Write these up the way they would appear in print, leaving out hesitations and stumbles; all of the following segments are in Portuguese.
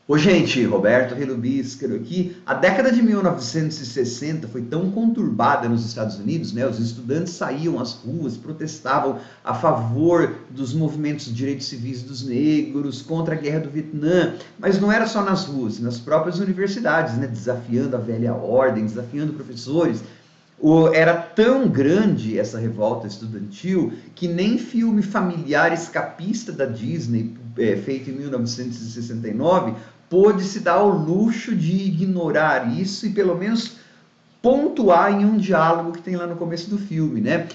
Ô, gente, Roberto Relubíscaro aqui. A década de 1960 foi tão conturbada nos Estados Unidos, né? Os estudantes saíam às ruas, protestavam a favor dos movimentos de direitos civis dos negros, contra a guerra do Vietnã, mas não era só nas ruas, nas próprias universidades, né? Desafiando a velha ordem, desafiando professores. Era tão grande essa revolta estudantil que nem filme familiar escapista da Disney, feito em 1969, pôde se dar ao luxo de ignorar isso e pelo menos pontuar em um diálogo que tem lá no começo do filme, né?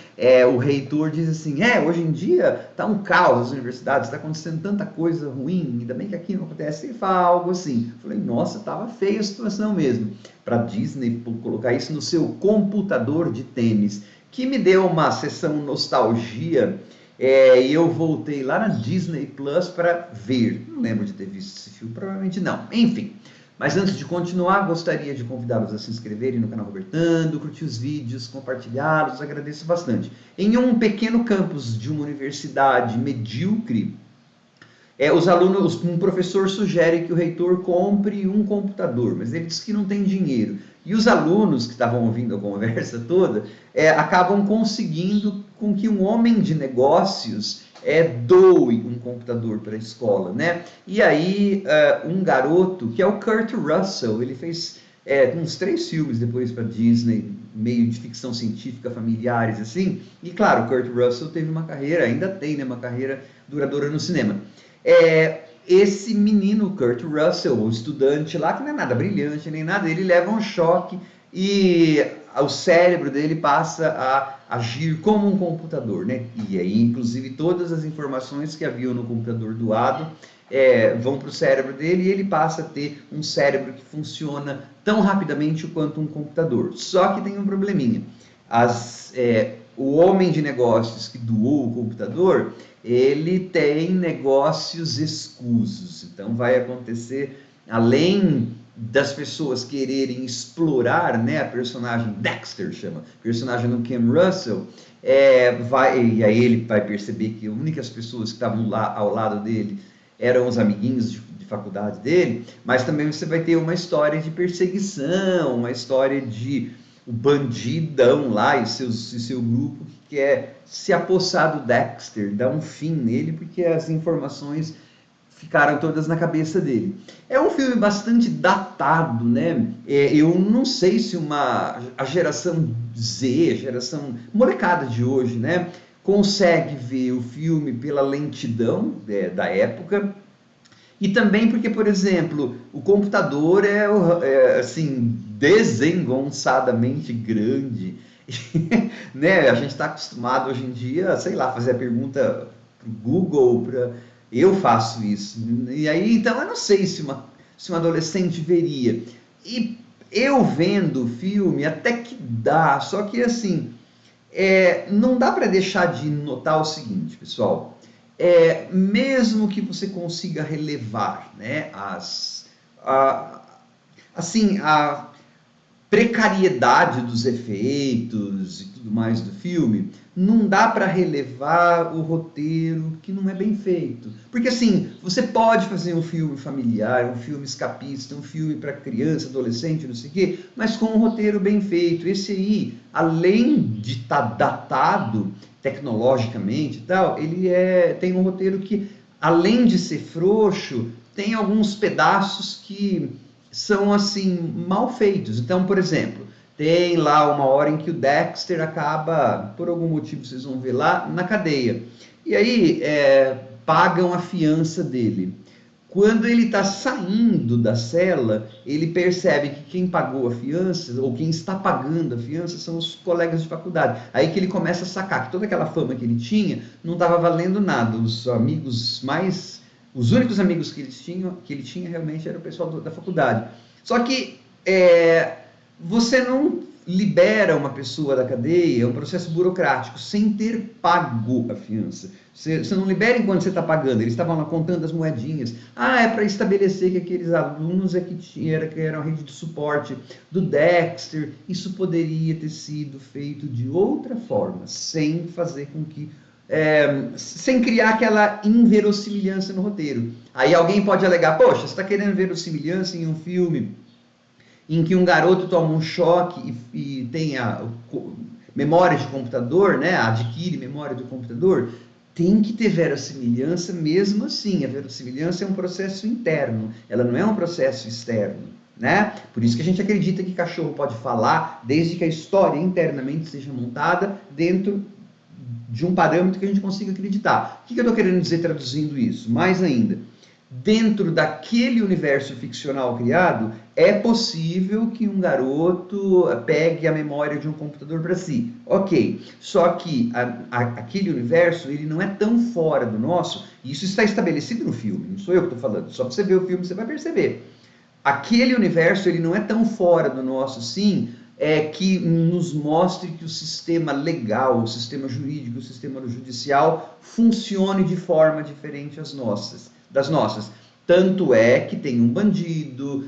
O reitor diz assim, hoje em dia tá um caos as universidades, está acontecendo tanta coisa ruim, ainda bem que aqui não acontece, e fala algo assim. Eu falei, nossa, tava feia a situação mesmo. Para Disney colocar isso no seu computador de tênis, que me deu uma sessão nostalgia, e eu voltei lá na Disney Plus para ver. Não lembro de ter visto esse filme, provavelmente não. Enfim, mas antes de continuar, gostaria de convidá-los a se inscreverem no canal Robertando, curtir os vídeos, compartilhá-los, agradeço bastante. Em um pequeno campus de uma universidade medíocre, os alunos, um professor sugere que o reitor compre um computador, mas ele diz que não tem dinheiro. E os alunos que estavam ouvindo a conversa toda acabam conseguindo com que um homem de negócios doe um computador para a escola, né? E aí um garoto, que é o Kurt Russell, ele fez uns 3 filmes depois para Disney, meio de ficção científica, familiares assim, e claro, o Kurt Russell teve uma carreira, ainda tem, né, uma carreira duradoura no cinema. Esse menino, Kurt Russell, o estudante lá, que não é nada brilhante nem nada, ele leva um choque e o cérebro dele passa a agir como um computador, né? E aí, inclusive, todas as informações que haviam no computador doado vão para o cérebro dele e ele passa a ter um cérebro que funciona tão rapidamente quanto um computador. Só que tem um probleminha. O homem de negócios que doou o computador, ele tem negócios escusos. Então vai acontecer, além das pessoas quererem explorar, né, a personagem Dexter, chama, personagem do Ken Russell, e aí ele vai perceber que as únicas pessoas que estavam lá ao lado dele eram os amiguinhos de faculdade dele, mas também você vai ter uma história de perseguição, uma história de o bandidão lá e seu grupo que quer se apossar do Dexter, dar um fim nele, porque as informações ficaram todas na cabeça dele. É um filme bastante datado, né? Eu não sei se a geração Z, geração molecada de hoje, né, consegue ver o filme pela lentidão da época, e também porque, por exemplo, o computador assim, desengonçadamente grande. Né? A gente está acostumado hoje em dia, sei lá, fazer a pergunta para o Google, eu faço isso. E aí, então, eu não sei se um adolescente veria. E eu vendo o filme, até que dá, só que assim, não dá para deixar de notar o seguinte, pessoal. Mesmo que você consiga relevar, né, a precariedade dos efeitos e tudo mais do filme, não dá para relevar o roteiro que não é bem feito. Porque assim, você pode fazer um filme familiar, um filme escapista, um filme para criança, adolescente, não sei o quê, mas com um roteiro bem feito. Esse aí, além de estar datado tecnologicamente e tal, ele tem um roteiro que, além de ser frouxo, tem alguns pedaços que são assim mal feitos. Então, por exemplo, tem lá uma hora em que o Dexter acaba, por algum motivo vocês vão ver lá, na cadeia. E aí pagam a fiança dele. Quando ele está saindo da cela, ele percebe que quem pagou a fiança, ou quem está pagando a fiança, são os colegas de faculdade. Aí que ele começa a sacar que toda aquela fama que ele tinha não estava valendo nada. Os únicos amigos que ele tinha realmente era o pessoal da faculdade. Só que você não libera uma pessoa da cadeia, é um processo burocrático, sem ter pago a fiança. Você não libera enquanto você está pagando. Eles estavam lá contando as moedinhas. É para estabelecer que aqueles alunos que eram a rede de suporte do Dexter. Isso poderia ter sido feito de outra forma, sem fazer com que sem criar aquela inverossimilhança no roteiro. Aí alguém pode alegar, poxa, você está querendo ver verossimilhança em um filme em que um garoto toma um choque e tem a memória de computador, né? Adquire memória do computador. Tem que ter verossimilhança mesmo assim. A verossimilhança é um processo interno, ela não é um processo externo, né? Por isso que a gente acredita que cachorro pode falar, desde que a história internamente seja montada dentro de um parâmetro que a gente consiga acreditar. O que eu estou querendo dizer traduzindo isso? Mais ainda, dentro daquele universo ficcional criado, é possível que um garoto pegue a memória de um computador para si. Ok, só que aquele universo ele não é tão fora do nosso, e isso está estabelecido no filme, não sou eu que estou falando, só para você ver o filme você vai perceber. Aquele universo ele não é tão fora do nosso, sim, que nos mostre que o sistema legal, o sistema jurídico, o sistema judicial funcione de forma diferente das nossas. Tanto é que tem um bandido,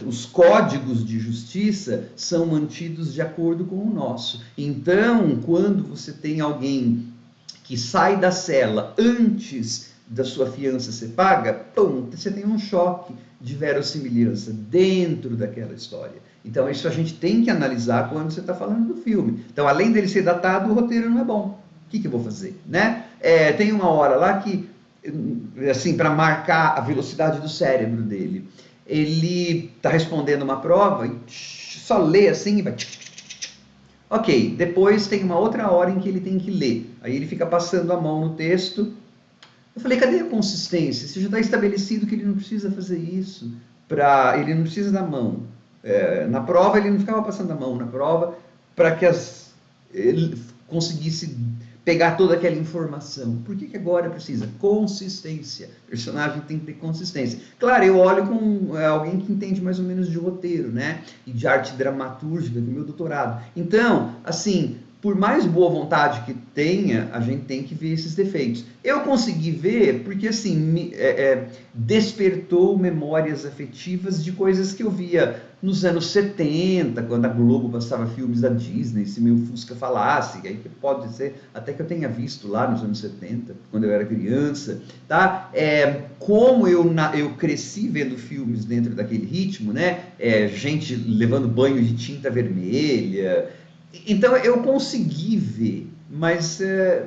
os códigos de justiça são mantidos de acordo com o nosso. Então, quando você tem alguém que sai da cela antes da sua fiança ser paga, pum, você tem um choque de verossimilhança dentro daquela história. Então, isso a gente tem que analisar quando você está falando do filme. Então, além dele ser datado, o roteiro não é bom. O que eu vou fazer? Né? Tem uma hora lá que, assim, para marcar a velocidade do cérebro dele, ele está respondendo uma prova e só lê assim e vai... Ok, depois tem uma outra hora em que ele tem que ler. Aí ele fica passando a mão no texto. Eu falei, cadê a consistência? Você já está estabelecido que ele não precisa fazer isso. Ele não precisa da mão. Na prova, ele não ficava passando a mão na prova para que ele conseguisse pegar toda aquela informação. Por que agora precisa? Consistência. O personagem tem que ter consistência. Claro, eu olho com alguém que entende mais ou menos de roteiro, né? E de arte dramatúrgica, do meu doutorado. Então, assim, por mais boa vontade que tenha, a gente tem que ver esses defeitos. Eu consegui ver porque, assim, despertou memórias afetivas de coisas que eu via nos anos 70, quando a Globo passava filmes da Disney, se meu Fusca falasse, aí pode ser até que eu tenha visto lá nos anos 70, quando eu era criança, tá? Como eu cresci vendo filmes dentro daquele ritmo, né? Gente levando banho de tinta vermelha. Então eu consegui ver, mas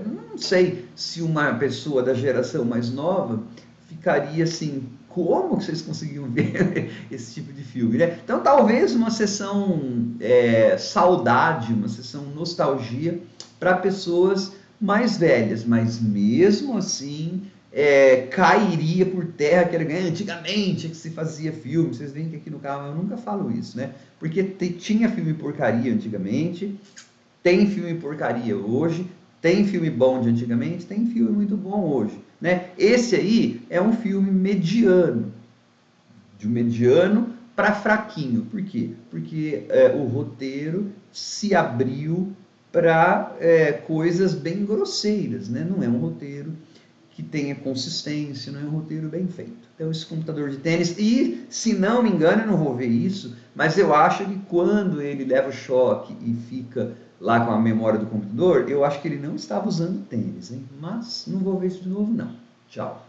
não sei se uma pessoa da geração mais nova ficaria assim, como que vocês conseguiam ver esse tipo de filme, né? Então talvez uma sessão saudade, uma sessão nostalgia para pessoas mais velhas, mas mesmo assim cairia por terra aquele antigamente que se fazia filme. Vocês veem que aqui no canal eu nunca falo isso, né? Porque tinha filme porcaria antigamente, tem filme porcaria hoje, tem filme bom de antigamente, tem filme muito bom hoje, né? Esse aí é um filme mediano, de mediano para fraquinho. Por quê? Porque o roteiro se abriu para coisas bem grosseiras, né? Não é um roteiro que tenha consistência, não é um roteiro bem feito. Então, esse computador de tênis, e se não me engano, eu não vou ver isso, mas eu acho que quando ele leva o choque e fica lá com a memória do computador, eu acho que ele não estava usando tênis, hein? Mas não vou ver isso de novo, não. Tchau.